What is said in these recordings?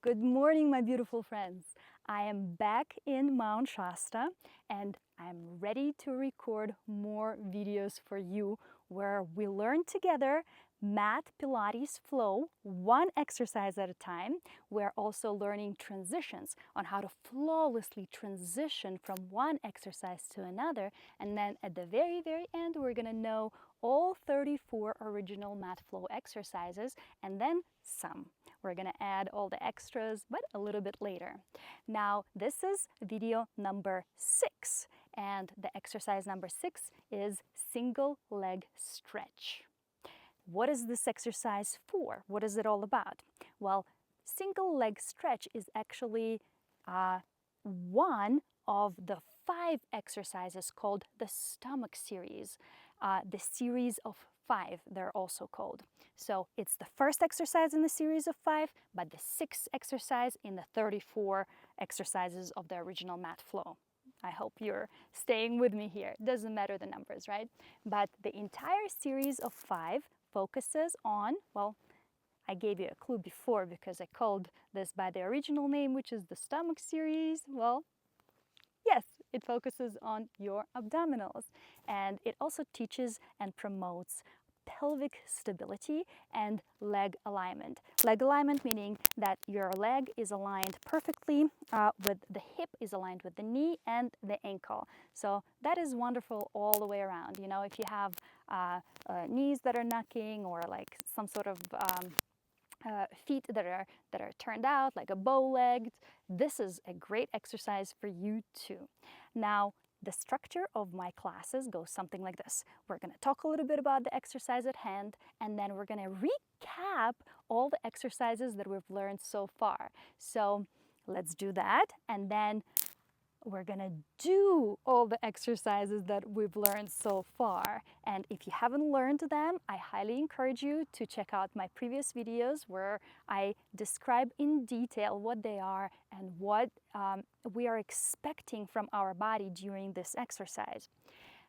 Good morning, my beautiful friends. I am back in Mount Shasta and I'm ready to record more videos for you where we learn together mat Pilates flow, one exercise at a time. We're also learning transitions on how to flawlessly transition from one exercise to another. And then at the very end, we're going to know all 34 original mat flow exercises and then some. We're going to add all the extras, but a little bit later. Now, this is video number 6, and the exercise number 6 is single leg stretch. What is this exercise for? What is it all about? Well, single leg stretch is actually one of the 5 exercises called the stomach series, the series of 5 they're also called. So it's the first exercise in the series of 5, but the 6th exercise in the 34 exercises of the original mat flow. I hope you're staying with me here. Doesn't matter the numbers, right? But the entire series of 5 focuses on, well, I gave you a clue before because I called this by the original name, which is the stomach series. Well, yes, it focuses on your abdominals, and it also teaches and promotes pelvic stability and leg alignment. Leg alignment meaning that your leg is aligned perfectly with the hip is aligned with the knee and the ankle. So that is wonderful all the way around. You know, if you have knees that are knocking or like some sort of feet that are turned out like a bow-legged, this is a great exercise for you too. Now, the structure of my classes goes something like this. We're going to talk a little bit about the exercise at hand, and then we're going to recap all the exercises that we've learned so far. So let's do that, and then we're gonna do all the exercises that we've learned so far. And if you haven't learned them, I highly encourage you to check out my previous videos where I describe in detail what they are and what we are expecting from our body during this exercise.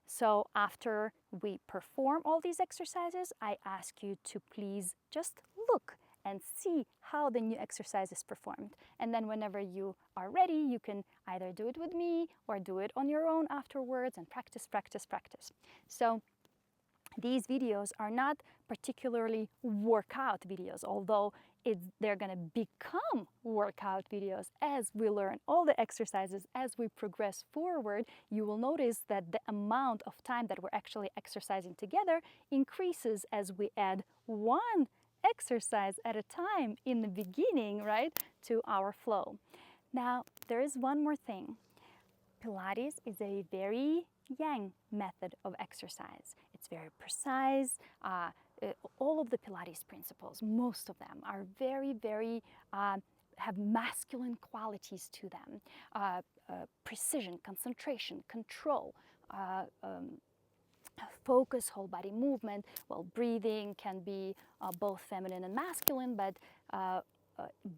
So after we perform all these exercises, I ask you to please just look and see how the new exercise is performed. And then whenever you are ready, you can either do it with me or do it on your own afterwards and practice. So these videos are not particularly workout videos, although they're going to become workout videos as we learn all the exercises. As we progress forward, you will notice that the amount of time that we're actually exercising together increases as we add one exercise at a time in the beginning, right, to our flow. Now, there is one more thing. Pilates is a very yang method of exercise. It's very precise. All of the Pilates principles, most of them, are very have masculine qualities to them. Precision, concentration, control, focus, whole body movement. Well, breathing can be both feminine and masculine, but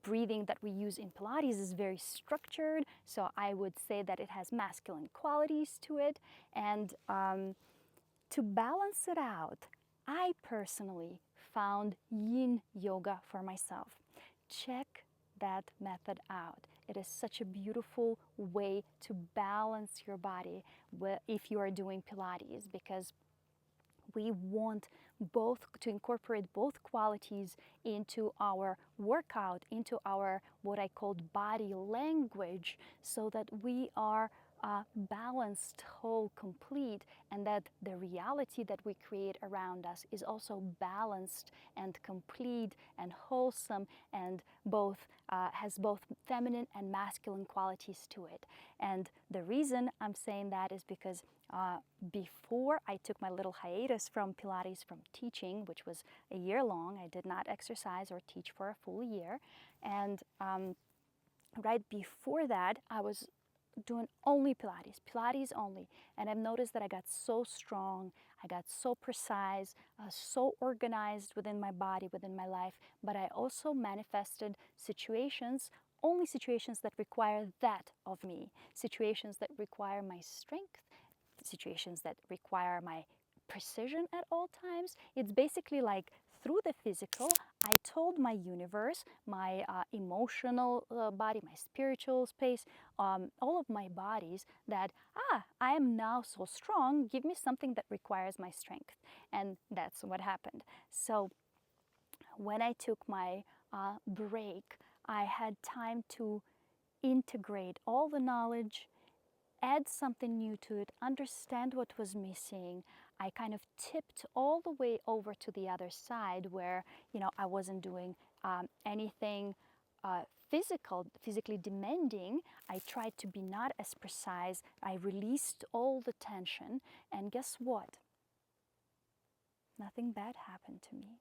breathing that we use in Pilates is very structured, so I would say that it has masculine qualities to it. And to balance it out, I personally found yin yoga for myself. Check that method out. It is such a beautiful way to balance your body if you are doing Pilates, because we want to incorporate both qualities into our workout, into our what I called body language, so that we are balanced, whole, complete, and that the reality that we create around us is also balanced and complete and wholesome, and has both feminine and masculine qualities to it. And the reason I'm saying that is because before I took my little hiatus from Pilates, from teaching, which was a year long, I did not exercise or teach for a full year. And right before that, I was doing only Pilates only. And I've noticed that I got so strong, I got so precise, so organized within my body, within my life, but I also manifested only situations that require that of me, situations that require my strength, situations that require my precision at all times. It's basically like through the physical, I told my universe, my emotional body, my spiritual space, all of my bodies that, I am now so strong, give me something that requires my strength. And that's what happened. So when I took my break, I had time to integrate all the knowledge, add something new to it, understand what was missing. I kind of tipped all the way over to the other side where, I wasn't doing anything physically demanding. I tried to be not as precise. I released all the tension, and guess what? Nothing bad happened to me.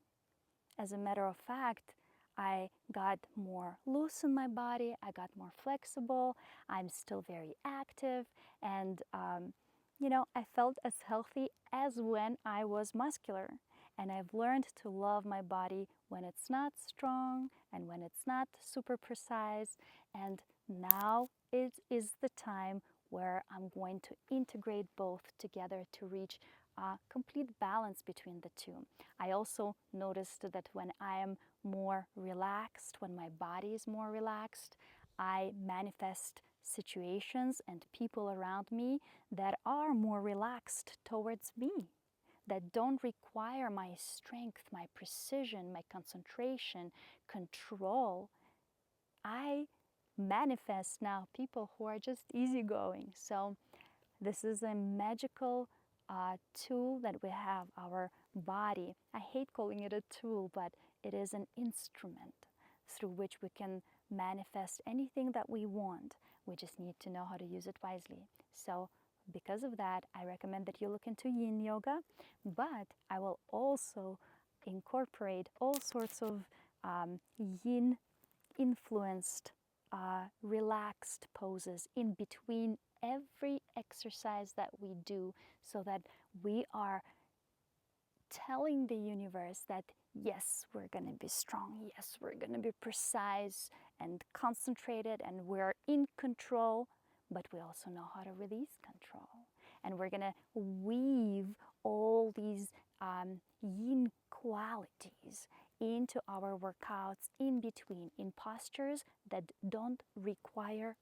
As a matter of fact, I got more loose in my body, I got more flexible, I'm still very active, and I felt as healthy as when I was muscular. And I've learned to love my body when it's not strong and when it's not super precise. And now it is the time where I'm going to integrate both together to reach complete balance between the two. I also noticed that when I am more relaxed, when my body is more relaxed, I manifest situations and people around me that are more relaxed towards me, that don't require my strength, my precision, my concentration, control. I manifest now people who are just easygoing. So this is a magical tool that we have, our body. I hate calling it a tool, but it is an instrument through which we can manifest anything that we want. We just need to know how to use it wisely. So because of that, I recommend that you look into yin yoga, but I will also incorporate all sorts of yin influenced relaxed poses in between every exercise that we do, so that we are telling the universe that yes, we're going to be strong, yes, we're going to be precise and concentrated, and we're in control, but we also know how to release control. And we're going to weave all these yin qualities into our workouts in between, in postures that don't require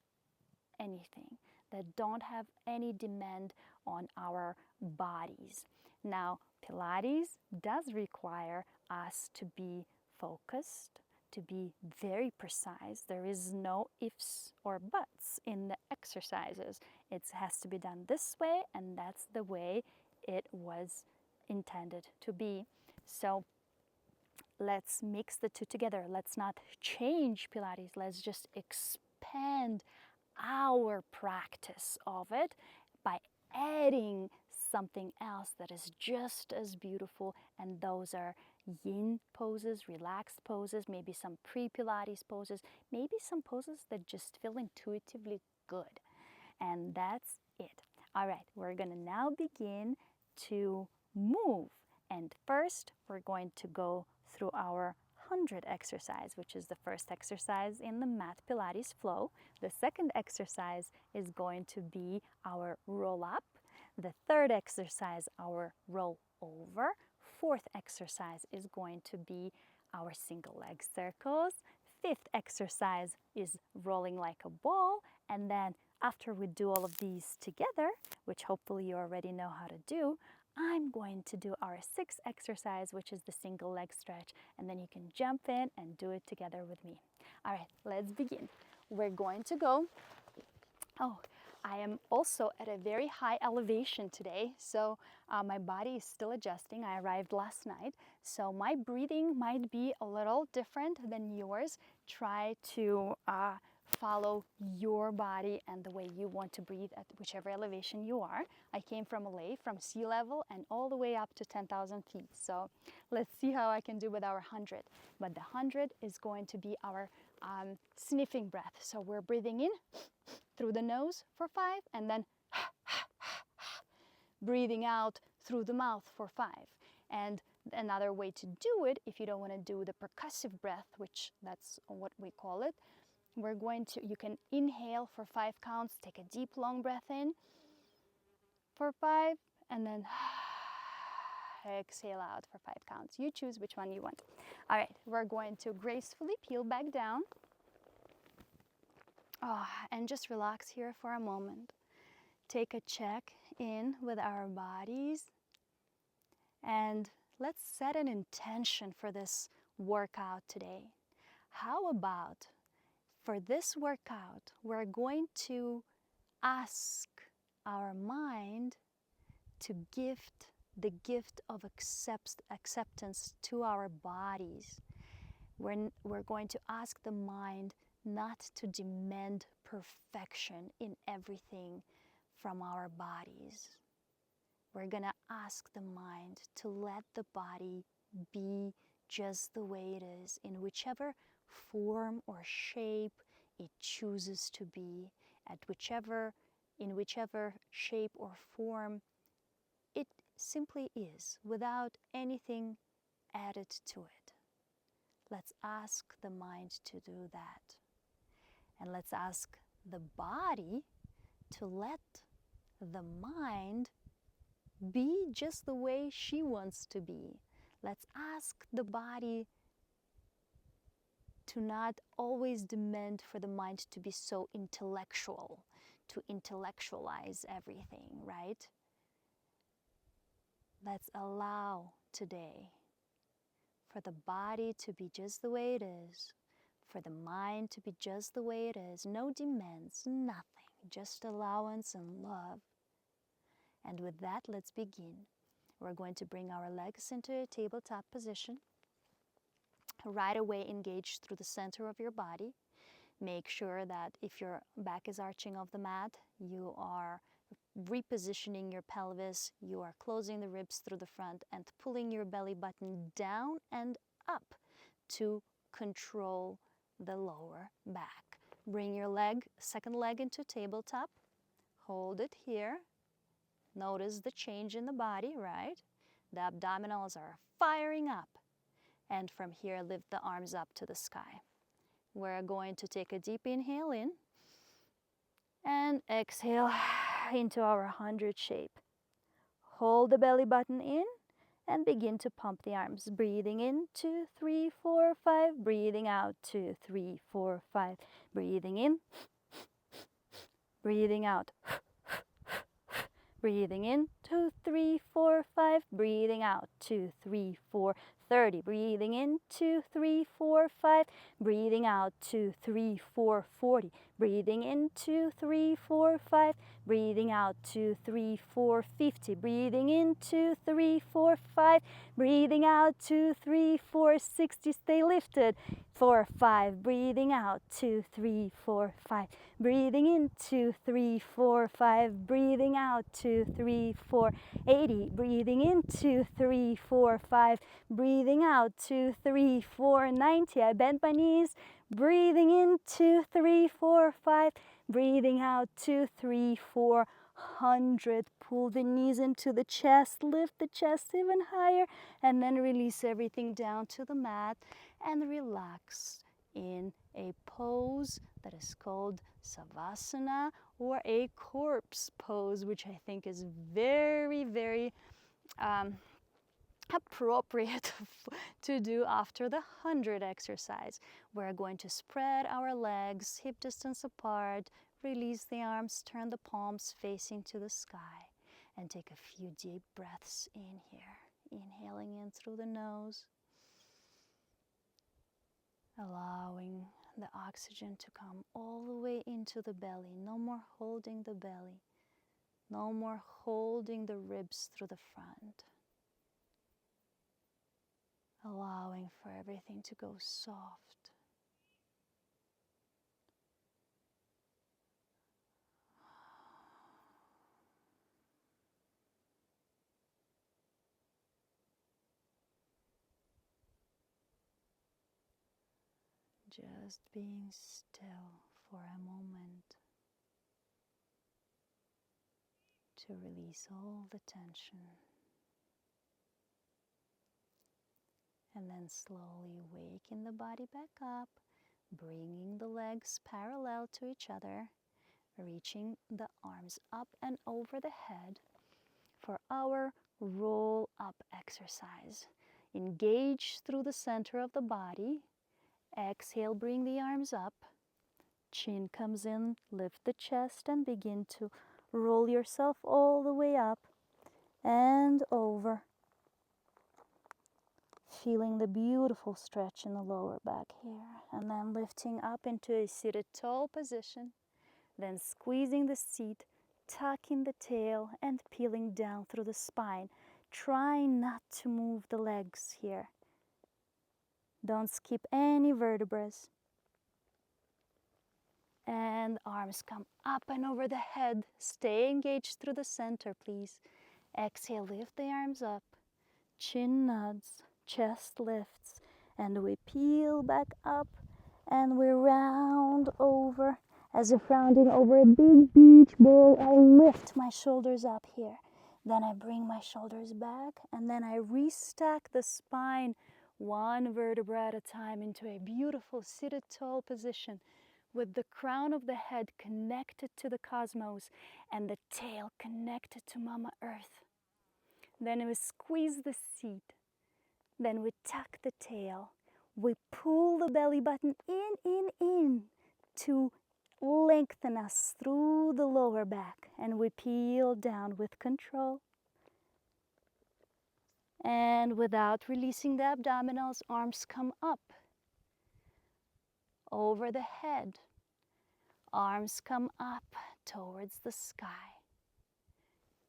anything, that don't have any demand on our bodies. Now, Pilates does require us to be focused, to be very precise. There is no ifs or buts in the exercises. It has to be done this way, and that's the way it was intended to be. So let's mix the two together. Let's not change Pilates. Let's just expand our practice of it by adding something else that is just as beautiful, and those are yin poses, relaxed poses, maybe some pre-Pilates poses, maybe some poses that just feel intuitively good. And that's it. All right, we're gonna now begin to move. And first, we're going to go through our 100 exercise, which is the first exercise in the mat Pilates flow. The second exercise is going to be our roll up. The third exercise, our roll over. Fourth exercise is going to be our single leg circles. Fifth exercise is rolling like a ball. And then after we do all of these together, which hopefully you already know how to do, I'm going to do our sixth exercise, which is the single leg stretch, and then you can jump in and do it together with me. All right, let's begin. We're going to go. I am also at a very high elevation today, so my body is still adjusting. I arrived last night, so my breathing might be a little different than yours. Try to follow your body and the way you want to breathe at whichever elevation you are. I came from LA, from sea level and all the way up to 10,000 feet. So let's see how I can do with our 100. But the 100 is going to be our sniffing breath. So we're breathing in through the nose for 5, and then breathing out through the mouth for 5. And another way to do it, if you don't want to do the percussive breath, which that's what we call it, you can inhale for 5 counts, take a deep long breath in for 5, and then exhale out for 5 counts. You choose which one you want. All right, we're going to gracefully peel back down. And just relax here for a moment. Take a check in with our bodies. And let's set an intention for this workout today. How about for this workout, we're going to ask our mind to gift the gift of acceptance to our bodies. We're going to ask the mind not to demand perfection in everything from our bodies. We're going to ask the mind to let the body be just the way it is, in whichever form or shape it chooses to be, in whichever shape or form it simply is, without anything added to it. Let's ask the mind to do that. And let's ask the body to let the mind be just the way she wants to be. Let's ask the body to not always demand for the mind to be so intellectual, to intellectualize everything, right? Let's allow today for the body to be just the way it is, for the mind to be just the way it is. No demands, nothing, just allowance and love. And with that, let's begin. We're going to bring our legs into a tabletop position. Right away, engage through the center of your body. Make sure that if your back is arching off the mat, you are repositioning your pelvis, you are closing the ribs through the front and pulling your belly button down and up to control the lower back. Bring your second leg into tabletop. Hold it here. Notice the change in the body, right? The abdominals are firing up. And from here, lift the arms up to the sky. We're going to take a deep inhale in and exhale into our 100 shape. Hold the belly button in and begin to pump the arms. Breathing in, 2, 3, 4, 5. Breathing out, 2, 3, 4, 5. Breathing in, breathing out. Breathing in, 2, 3, 4, 5. Breathing out, 2, 3, 4, 30. Breathing in, 2, 3, 4, 5. Breathing out, 2, 3, 4, 40. Breathing in, 2, 3, 4, 5. Breathing out, 2, 3, 4, 50. Breathing in, 2, 3, 4, 5. Breathing out, 2, 3, 4, 60. Stay lifted. 4, 5. Breathing out, 2, 3, 4, 5. Breathing in, 2, 3, 4, 5. Breathing out, 2, 3, 4, 80. Breathing in, 2, 3, 4, 5. Breathing out, 2, 3, 4, 90. I bend my knees. Breathing in, 2, 3, 4, 5. Breathing out, 2, 3, 4, 100. Pull the knees into the chest. Lift the chest even higher. And then release everything down to the mat. And relax in a pose that is called Savasana, or a corpse pose, which I think is very, very appropriate to do after the 100 exercise. We're going to spread our legs hip distance apart, release the arms, turn the palms facing to the sky, and take a few deep breaths in here. Inhaling in through the nose, allowing the oxygen to come all the way into the belly. No more holding the belly. No more holding the ribs through the front. Allowing for everything to go soft. Just being still for a moment to release all the tension. And then slowly waking the body back up, bringing the legs parallel to each other, reaching the arms up and over the head for our roll up exercise. Engage through the center of the body. Exhale, bring the arms up. Chin comes in, lift the chest and begin to roll yourself all the way up and over. Feeling the beautiful stretch in the lower back here. And then lifting up into a seated tall position. Then squeezing the seat, tucking the tail and peeling down through the spine. Try not to move the legs here. Don't skip any vertebrae. And arms come up and over the head. Stay engaged through the center, please. Exhale, lift the arms up. Chin nods, chest lifts, and we peel back up and we round over as if rounding over a big beach ball. I lift my shoulders up here. Then I bring my shoulders back and then I restack the spine one vertebra at a time into a beautiful seated tall position with the crown of the head connected to the cosmos and the tail connected to Mama Earth. Then we squeeze the seat. Then we tuck the tail. We pull the belly button in to lengthen us through the lower back. And we peel down with control. And without releasing the abdominals, arms come up. Over the head. Arms come up towards the sky.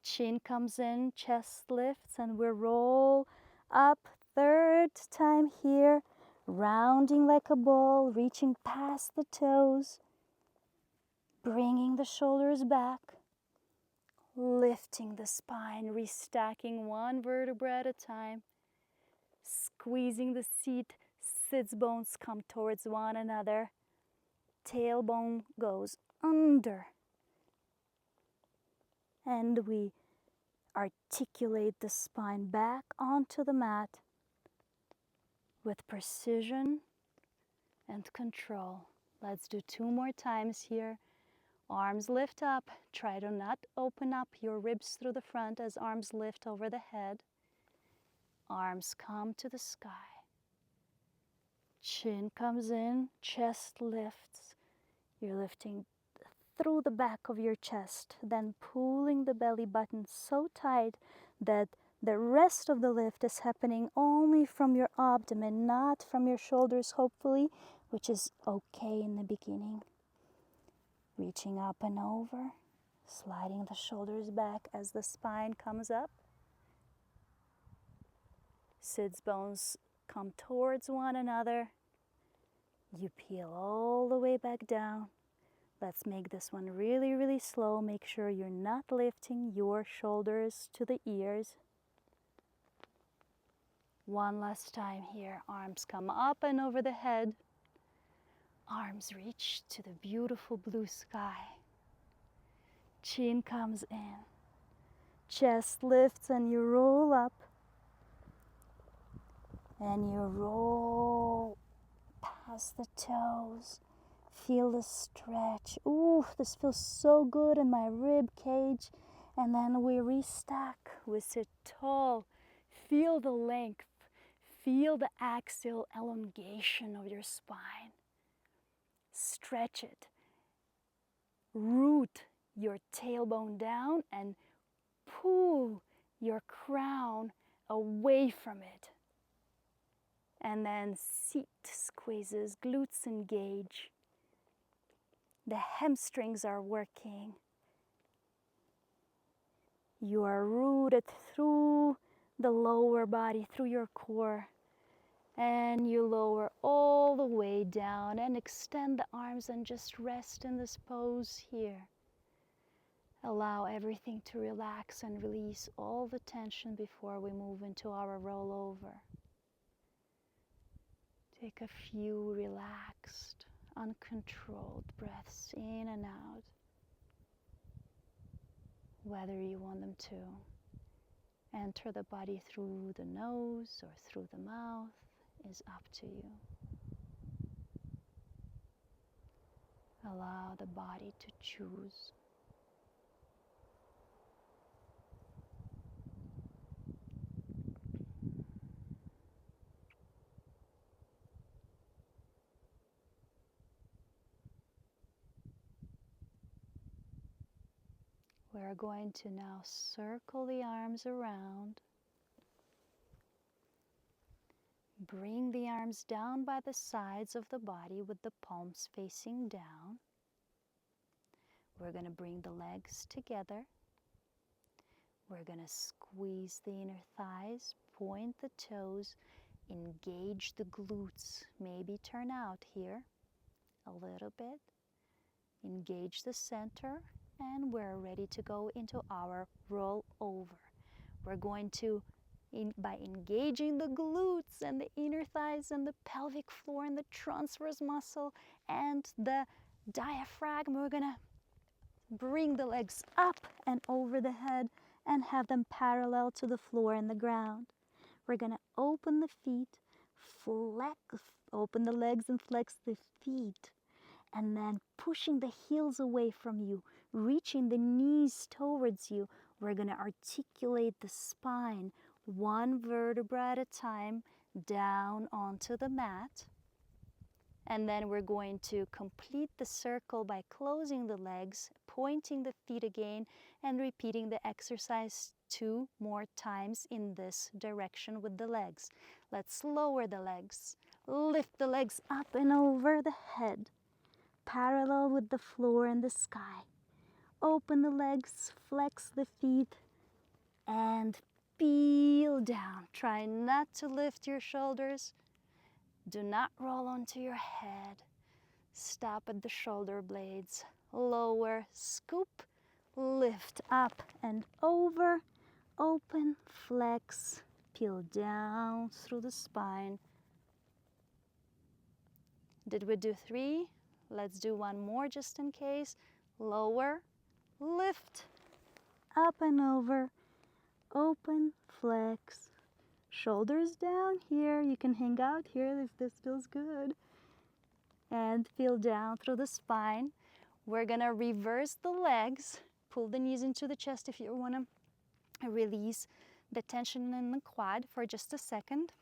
Chin comes in, chest lifts, and we roll up. Third time here, rounding like a ball, reaching past the toes, bringing the shoulders back, lifting the spine, restacking one vertebra at a time, squeezing the seat, sits bones come towards one another, tailbone goes under, and we articulate the spine back onto the mat with precision and control. Let's do 2 more times here. Arms lift up. Try to not open up your ribs through the front as arms lift over the head. Arms come to the sky. Chin comes in, chest lifts. You're lifting through the back of your chest, then pulling the belly button so tight that the rest of the lift is happening only from your abdomen, not from your shoulders, hopefully, which is okay in the beginning. Reaching up and over, sliding the shoulders back as the spine comes up. Sits bones come towards one another. You peel all the way back down. Let's make this one really, really slow. Make sure you're not lifting your shoulders to the ears. One last time here. Arms come up and over the head. Arms reach to the beautiful blue sky. Chin comes in. Chest lifts and you roll up. And you roll past the toes. Feel the stretch. Ooh, this feels so good in my rib cage. And then we restack. We sit tall. Feel the length. Feel the axial elongation of your spine. Stretch it. Root your tailbone down and pull your crown away from it. And then seat squeezes, glutes engage. The hamstrings are working. You are rooted through the lower body, through your core. And you lower all the way down and extend the arms and just rest in this pose here. Allow everything to relax and release all the tension before we move into our rollover. Take a few relaxed, uncontrolled breaths in and out. Whether you want them to enter the body through the nose or through the mouth is up to you. Allow the body to choose. We're going to now circle the arms around. Bring the arms down by the sides of the body with the palms facing down. We're going to bring the legs together. We're going to squeeze the inner thighs, point the toes, engage the glutes. Maybe turn out here a little bit. Engage the center, and we're ready to go into our roll over. We're going to, by engaging the glutes and the inner thighs and the pelvic floor and the transverse muscle and the diaphragm, we're going to bring the legs up and over the head and have them parallel to the floor and the ground. We're going to open the feet, open the legs and flex the feet, and then pushing the heels away from you, reaching the knees towards you. We're going to articulate the spine, one vertebra at a time, down onto the mat. And then we're going to complete the circle by closing the legs, pointing the feet again, and repeating the exercise 2 more times in this direction with the legs. Let's lower the legs. Lift the legs up and over the head, parallel with the floor and the sky. Open the legs, flex the feet, and peel down. Try not to lift your shoulders. Do not roll onto your head. Stop at the shoulder blades. Lower, scoop, lift up and over. Open, flex, peel down through the spine. Did we do 3? Let's do 1 more just in case. Lower, lift, up and over. Open, flex. Shoulders down here. You can hang out here if this feels good. And feel down through the spine. We're gonna reverse the legs. Pull the knees into the chest if you wanna release the tension in the quad for just a second.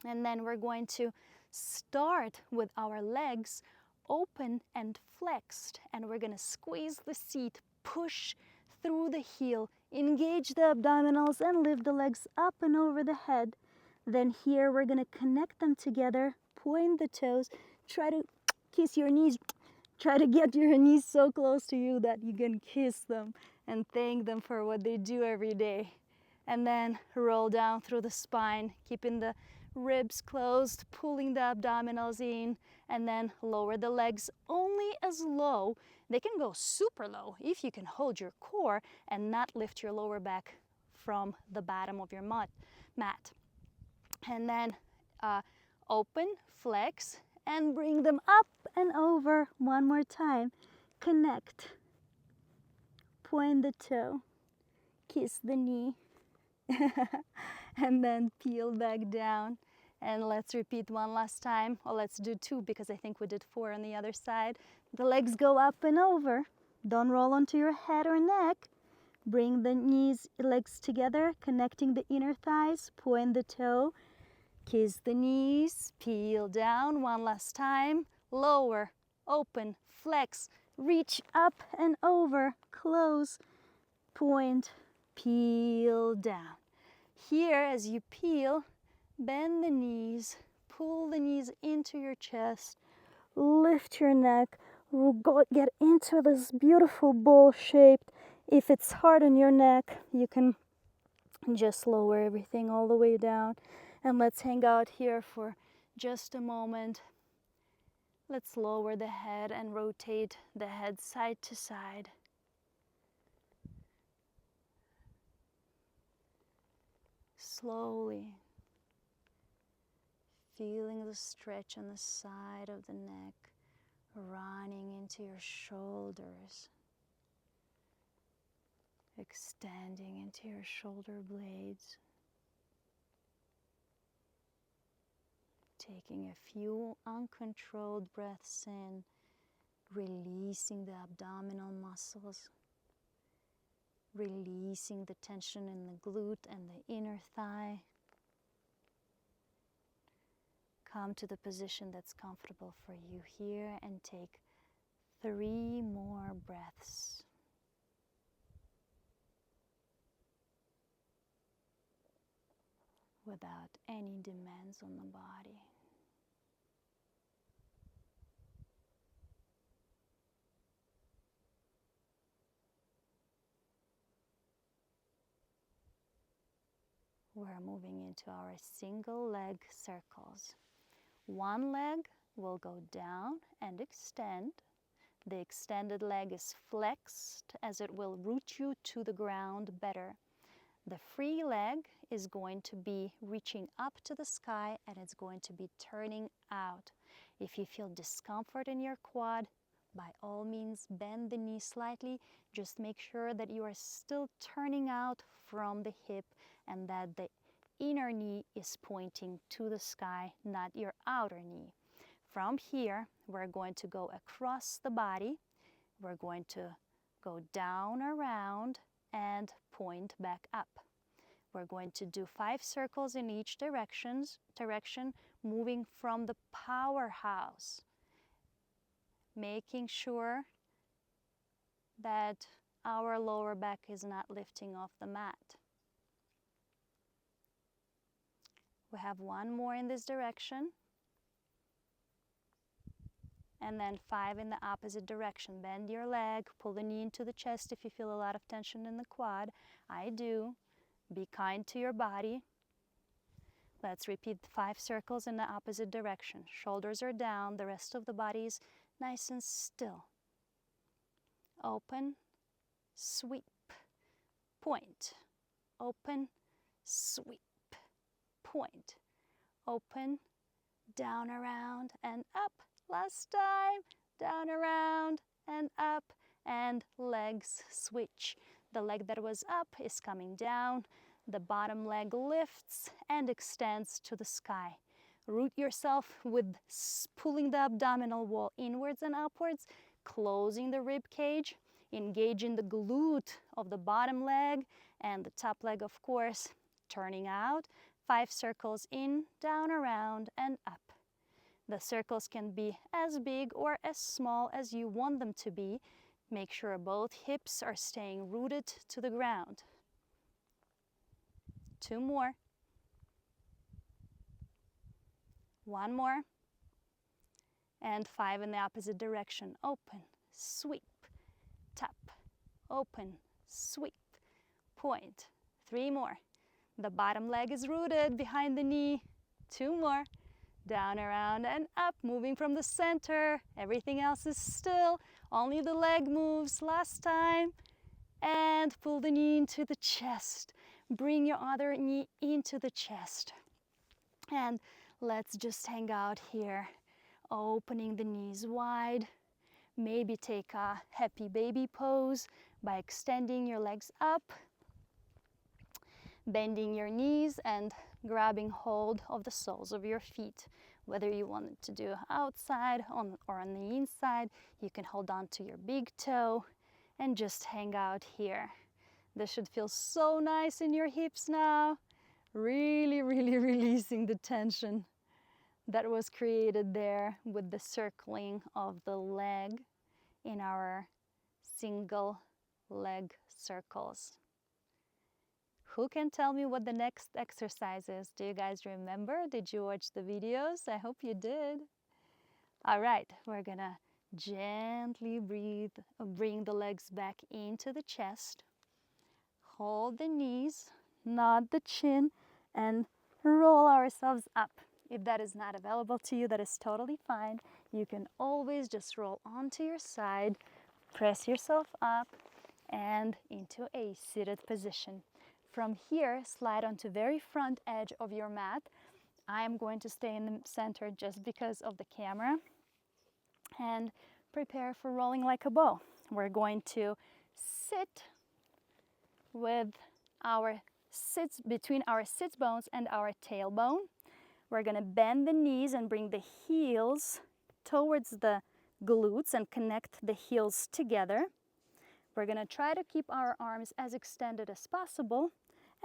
And then we're going to start with our legs open and flexed. And we're gonna squeeze the seat, push through the heel, engage the abdominals and lift the legs up and over the head. Then here we're going to connect them together, point the toes, try to kiss your knees, try to get your knees so close to you that you can kiss them and thank them for what they do every day. And then roll down through the spine, keeping the ribs closed, pulling the abdominals in, and then lower the legs only as low. They can go super low if you can hold your core and not lift your lower back from the bottom of your mat. And then open, flex, and bring them up and over. 1 more time. Connect. Point the toe. Kiss the knee. And then peel back down. And let's repeat 1 last time. Or let's do 2 because I think we did 4 on the other side. The legs go up and over. Don't roll onto your head or neck. Bring the legs together, connecting the inner thighs. Point the toe. Kiss the knees. Peel down 1 last time. Lower, open, flex. Reach up and over. Close, point, peel down. Here, as you peel, bend the knees, pull the knees into your chest, lift your neck, get into this beautiful bowl shape. If it's hard on your neck, you can just lower everything all the way down. And let's hang out here for just a moment. Let's lower the head and rotate the head side to side. Slowly. Feeling the stretch on the side of the neck, running into your shoulders, extending into your shoulder blades. Taking a few uncontrolled breaths in, releasing the abdominal muscles, releasing the tension in the glute and the inner thigh. Come to the position that's comfortable for you here and take 3 more breaths. without any demands on the body. We're moving into our single leg circles. One leg will go down and extend. The extended leg is flexed as it will root you to the ground better. The free leg is going to be reaching up to the sky and it's going to be turning out. If you feel discomfort in your quad, by all means bend the knee slightly. Just make sure that you are still turning out from the hip and that the inner knee is pointing to the sky, not your outer knee. From here, we're going to go across the body. We're going to go down, around, and point back up. We're going to do 5 circles in each direction, moving from the powerhouse, making sure that our lower back is not lifting off the mat. We have 1 more in this direction, and then 5 in the opposite direction. Bend your leg, pull the knee into the chest if you feel a lot of tension in the quad. I do. Be kind to your body. Let's repeat 5 circles in the opposite direction. Shoulders are down, the rest of the body is nice and still. Open, sweep, point. Open, sweep, point. Open, down, around, and up. Last time, down, around, and up, and legs switch. The leg that was up is coming down. The bottom leg lifts and extends to the sky. Root yourself with pulling the abdominal wall inwards and upwards, closing the rib cage, engaging the glute of the bottom leg and the top leg, of course, turning out. 5 circles in, down, around, and up. The circles can be as big or as small as you want them to be. Make sure both hips are staying rooted to the ground. 2 more. 1 more. And 5 in the opposite direction. Open, sweep, tap, open, sweep, point. 3 more. The bottom leg is rooted behind the knee. 2 more. Down, around, and up, moving from the center. Everything else is still. Only the leg moves. Last time. And pull the knee into the chest. Bring your other knee into the chest. And let's just hang out here, opening the knees wide. Maybe take a happy baby pose by extending your legs up, bending your knees and grabbing hold of the soles of your feet. Whether you want it to do outside or on the inside, you can hold on to your big toe and just hang out here. This should feel so nice in your hips now. Really, really releasing the tension that was created there with the circling of the leg in our single leg circles. Who can tell me what the next exercise is? Do you guys remember? Did you watch the videos? I hope you did. All right, we're gonna gently bring the legs back into the chest. Hold the knees, nod the chin, and roll ourselves up. If that is not available to you, that is totally fine. You can always just roll onto your side, press yourself up, and into a seated position. From here, slide onto very front edge of your mat. I am going to stay in the center just because of the camera. And prepare for rolling like a bow. We're going to sit with our sits between our sits bones and our tailbone. We're going to bend the knees and bring the heels towards the glutes and connect the heels together. We're going to try to keep our arms as extended as possible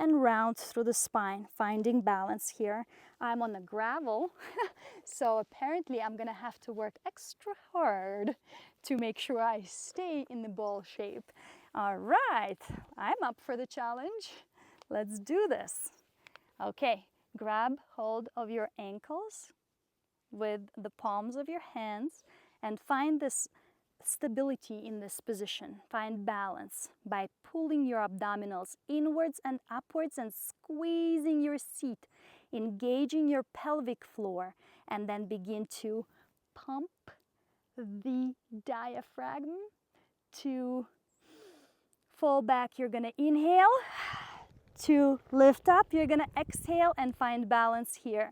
and round through the spine, finding balance here. I'm on the gravel, so apparently I'm gonna have to work extra hard to make sure I stay in the ball shape. All right, I'm up for the challenge. Let's do this. Okay, Grab hold of your ankles with the palms of your hands and find this stability in this position. Find balance by pulling your abdominals inwards and upwards and squeezing your seat, engaging your pelvic floor, and then begin to pump the diaphragm to fall back. You're going to inhale to lift up. You're going to exhale and find balance here.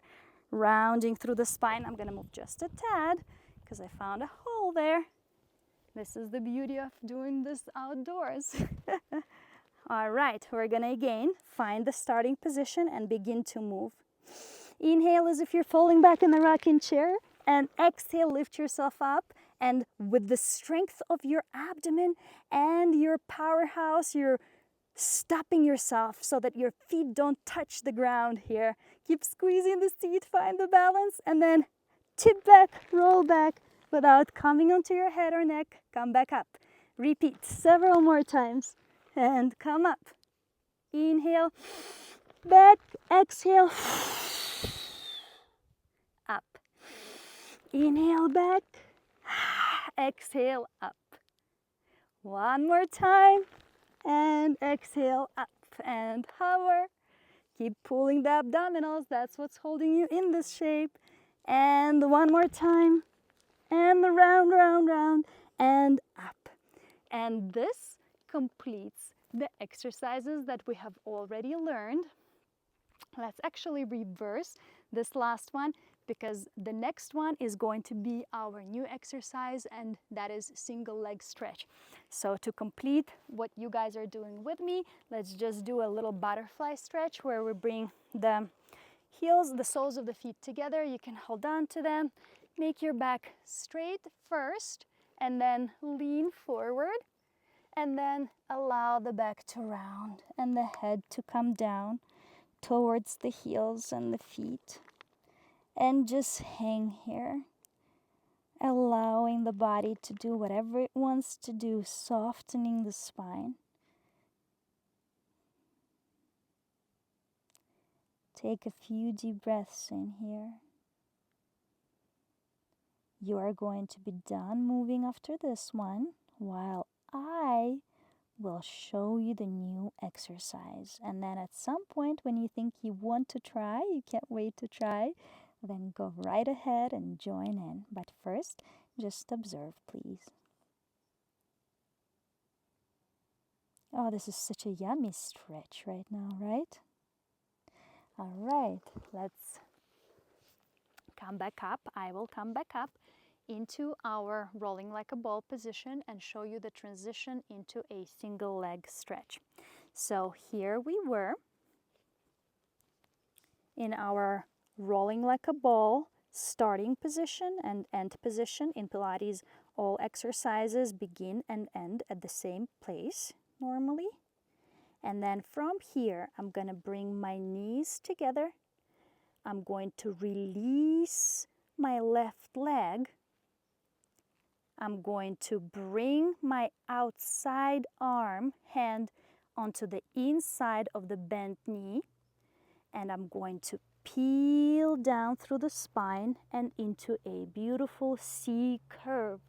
Rounding through the spine. I'm going to move just a tad because I found a hole there. This is the beauty of doing this outdoors. All right, we're going to again find the starting position and begin to move. Inhale as if you're falling back in the rocking chair, and exhale, lift yourself up. And with the strength of your abdomen and your powerhouse, you're stopping yourself so that your feet don't touch the ground here. Keep squeezing the seat, find the balance, and then tip back, roll back without coming onto your head or neck. Come back up. Repeat several more times and come up. Inhale, back, exhale, up. Inhale back, exhale up. One more time. And exhale up and hover. Keep pulling the abdominals. That's what's holding you in this shape. And one more time. And round, round, round, and up. And this completes the exercises that we have already learned. Let's actually reverse this last one, because the next one is going to be our new exercise, and that is single leg stretch. So to complete what you guys are doing with me, let's just do a little butterfly stretch where we bring the heels, the soles of the feet together. You can hold on to them. Make your back straight first and then lean forward, and then allow the back to round and the head to come down towards the heels and the feet. And just hang here, allowing the body to do whatever it wants to do, softening the spine. Take a few deep breaths in here. You are going to be done moving after this one, while I will show you the new exercise. And then at some point when you think you want to try, you can't wait to try, then go right ahead and join in. But first, just observe, please. Oh, this is such a yummy stretch right now, right? All right, let's come back up. I will come back up into our rolling like a ball position and show you the transition into a single leg stretch. So here we were in our rolling like a ball starting position and end position. In Pilates, all exercises begin and end at the same place normally. And then from here, I'm going to bring my knees together. I'm going to release my left leg. I'm going to bring my outside arm, hand onto the inside of the bent knee. And I'm going to peel down through the spine and into a beautiful C curve.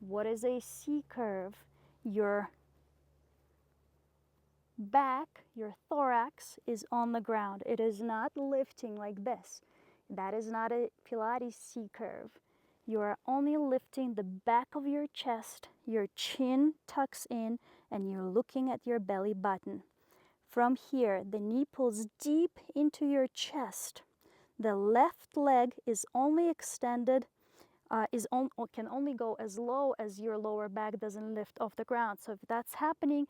What is a C curve? Your back, your thorax is on the ground. It is not lifting like this. That is not a Pilates C curve. You are only lifting the back of your chest, your chin tucks in, and you're looking at your belly button. From here, the knee pulls deep into your chest. The left leg is only extended, can only go as low as your lower back doesn't lift off the ground. So if that's happening,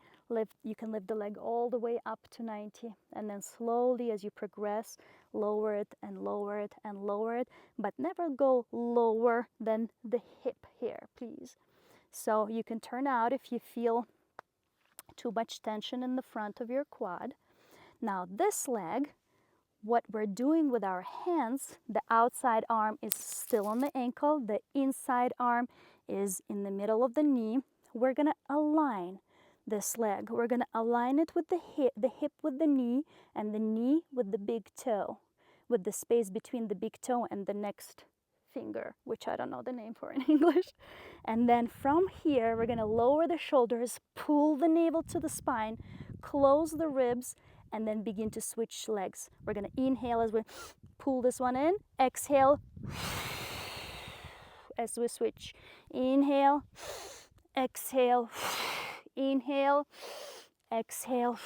you can lift the leg all the way up to 90. And then slowly as you progress, lower it and lower it and lower it, but never go lower than the hip here, please. So you can turn out if you feel too much tension in the front of your quad. Now this leg, what we're doing with our hands, the outside arm is still on the ankle, the inside arm is in the middle of the knee. We're going to align this leg. We're going to align it with the hip with the knee, and the knee with the big toe. with the space between the big toe and the next finger, which I don't know the name for in English. And then from here, we're gonna lower the shoulders, pull the navel to the spine, close the ribs, and then begin to switch legs. We're gonna inhale as we pull this one in, exhale as we switch. Inhale, exhale, inhale, exhale.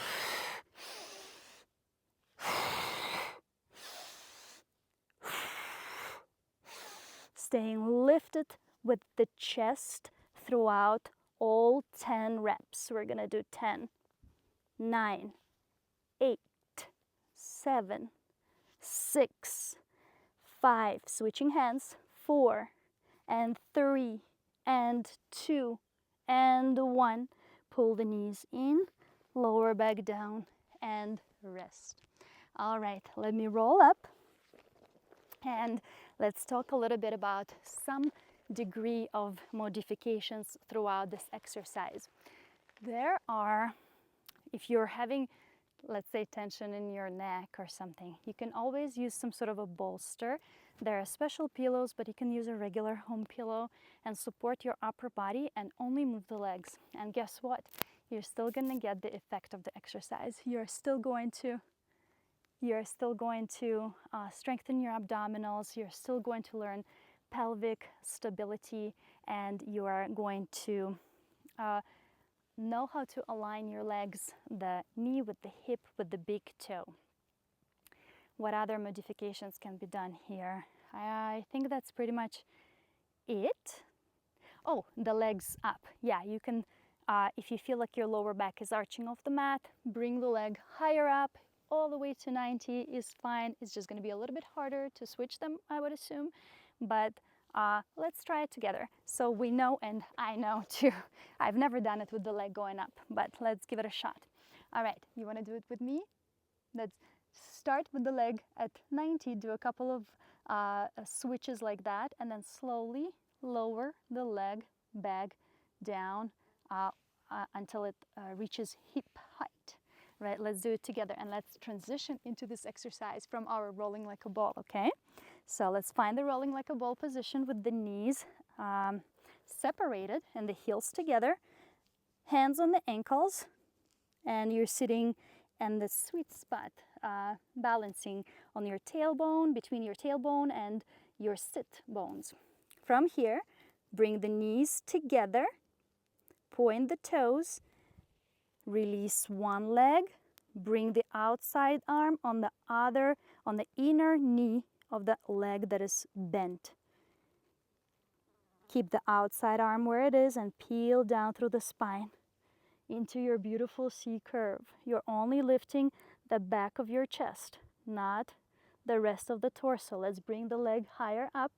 Staying lifted with the chest throughout all 10 reps. We're gonna do 10, 9, 8, 7, 6, 5, switching hands, 4, and 3, and 2, and 1. Pull the knees in, lower back down, and rest. All right, let me roll up, and let's talk a little bit about some degree of modifications throughout this exercise. There are, if you're having, let's say, tension in your neck or something, you can always use some sort of a bolster. There are special pillows, but you can use a regular home pillow and support your upper body and only move the legs. And guess what? You're still gonna get the effect of the exercise. You're still going to strengthen your abdominals. You're still going to learn pelvic stability, and you are going to know how to align your legs, the knee with the hip with the big toe. What other modifications can be done here? I think that's pretty much it. Oh, the legs up. Yeah, you can, if you feel like your lower back is arching off the mat, bring the leg higher up, all the way to 90 is fine. It's just gonna be a little bit harder to switch them, I would assume, but let's try it together. So we know, and I know too, I've never done it with the leg going up, but let's give it a shot. All right, you wanna do it with me? Let's start with the leg at 90, do a couple of switches like that, and then slowly lower the leg back down until it reaches hip height. Right, let's do it together, and let's transition into this exercise from our rolling like a ball, okay? So let's find the rolling like a ball position with the knees separated and the heels together, hands on the ankles, and you're sitting in the sweet spot, balancing on your tailbone, between your tailbone and your sit bones. From here, bring the knees together, point the toes, release one leg, bring the outside arm on the inner knee of the leg that is bent. Keep the outside arm where it is and peel down through the spine into your beautiful C curve. You're only lifting the back of your chest, not the rest of the torso. Let's bring the leg higher up.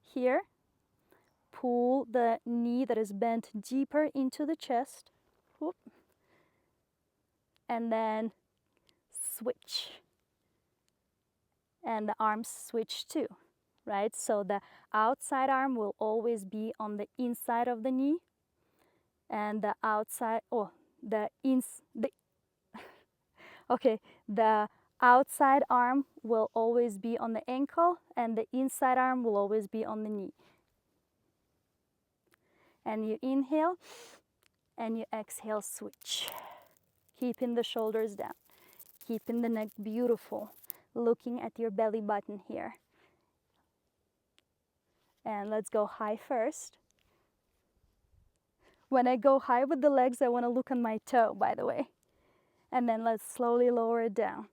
Here, pull the knee that is bent deeper into the chest. Whoop. And then switch. And the arms switch too, right? So the outside arm will always be on the inside of the knee, and the outside, the outside arm will always be on the ankle, and the inside arm will always be on the knee. And you inhale, and you exhale, switch. Keeping the shoulders down, keeping the neck beautiful, looking at your belly button here. And let's go high first. When I go high with the legs, I want to look on my toe, by the way. And then let's slowly lower it down.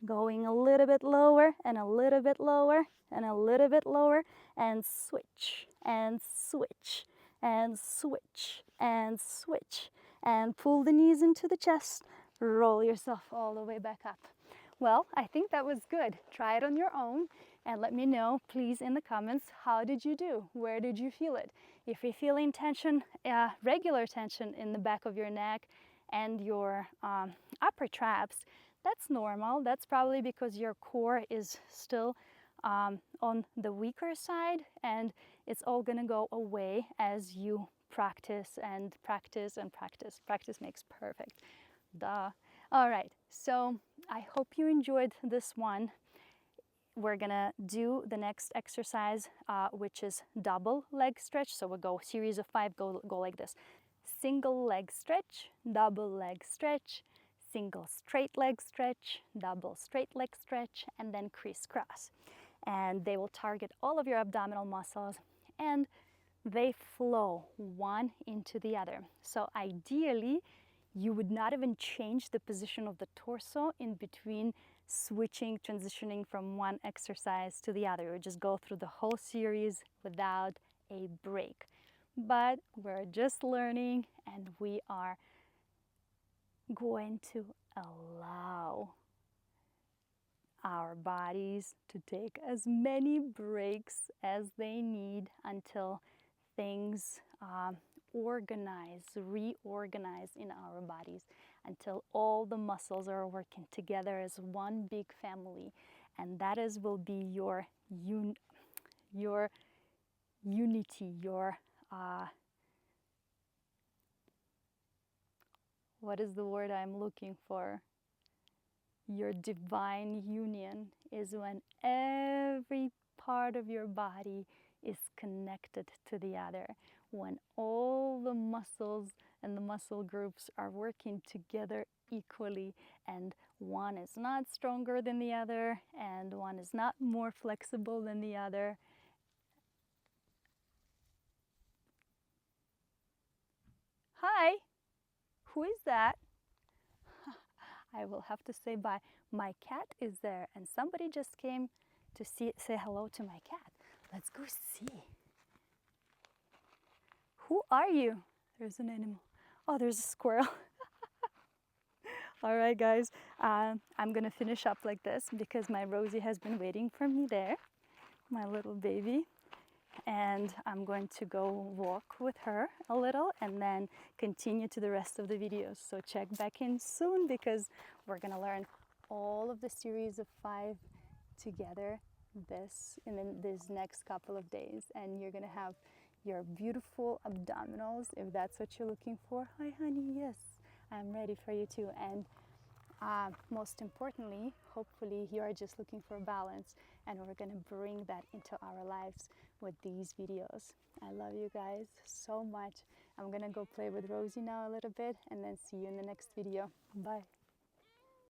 Going a little bit lower, and a little bit lower, and a little bit lower, and switch, and switch, and switch, and switch. And pull the knees into the chest, roll yourself all the way back up. Well, I think that was good. Try it on your own and let me know, please, in the comments, how did you do? Where did you feel it? If you're feeling tension, regular tension in the back of your neck and your upper traps, that's normal. That's probably because your core is still on the weaker side, and it's all gonna go away as you practice and practice and practice. Practice makes perfect. Duh. All right, So I hope you enjoyed this one. We're gonna do the next exercise, which is double leg stretch. So we'll go series of 5, go like this. Single leg stretch, double leg stretch, single straight leg stretch, double straight leg stretch, and then crisscross. And they will target all of your abdominal muscles, and they flow one into the other. So ideally, you would not even change the position of the torso in between switching, transitioning from one exercise to the other. You would just go through the whole series without a break. But we're just learning, and we are going to allow our bodies to take as many breaks as they need until things reorganize in our bodies, until all the muscles are working together as one big family. And that will be your unity, your what is the word I'm looking for? Your divine union is when every part of your body is connected to the other, when all the muscles and the muscle groups are working together equally, and one is not stronger than the other, and one is not more flexible than the other. Hi, who is that? I will have to say bye. My cat is there, and somebody just came to say hello to my cat. Let's go see. Who are you? There's an animal. Oh, there's a squirrel. All right, guys. I'm gonna finish up like this because my Rosie has been waiting for me there, my little baby. And I'm going to go walk with her a little and then continue to the rest of the videos. So check back in soon because we're gonna learn all of the series of 5 together in this next couple of days. And you're gonna have your beautiful abdominals if that's what you're looking for. Hi, honey. Yes, I'm ready for you too. And most importantly, hopefully you are just looking for balance, and we're gonna bring that into our lives with these videos. I love you guys so much. I'm gonna go play with Rosie now a little bit and then see you in the next video. Bye.